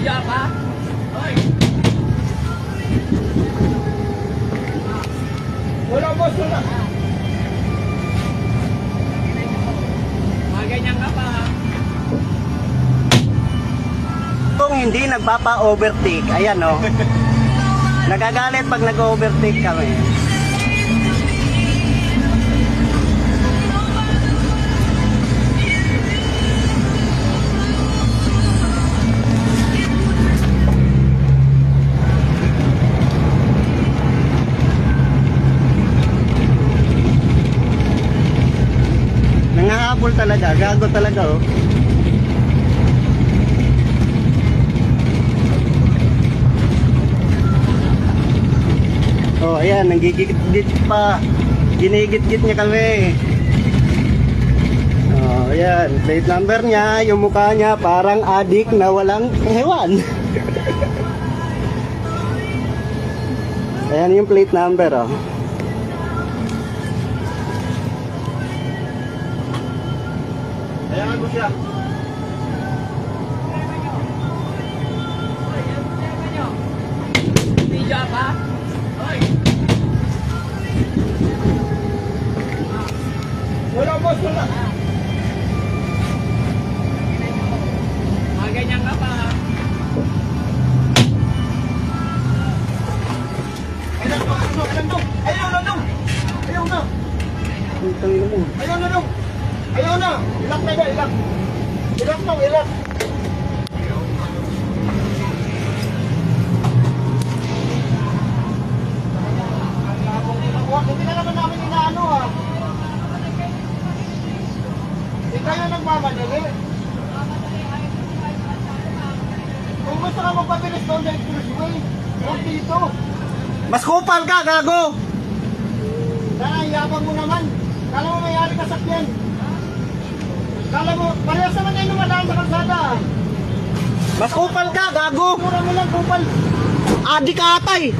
Video pa? Hoy! Wala boss, wala. Ganyan ka pa ha? Kung hindi nagpapa-overtake, ayan o. Nagagalit pag nag-overtake kami. Nangahabol talaga, gago talaga oh. Oh, ayan, nanggigit-git pa. Ginigit-git niya kami. Oh, ayan, plate number niya, yung mukha niya parang adik na walang hewan. Ayan yung plate number oh. Ayan mo siya. Video pa? Hoy! Wala boss, wala. Ganyan ka pa ha? Ayaw na. Ang tangin mo. Ayaw na. Ayaw na. Ilak na ba? Ilak. Ilak na. Ilak. Hindi na naman namin inaano ha. Hindi kayo nagmamadali. Kung gusto ka magpabilis doon sa expressway, huwag dito. Mas kupal ka, gago! Yabang mo naman. Kala mo mayari ka sakyan. Kala mo, parehas naman kayo lumadaan sa kalsada. Mas kupal ka, gago! Mura mo lang kupal. Adik ka ata eh!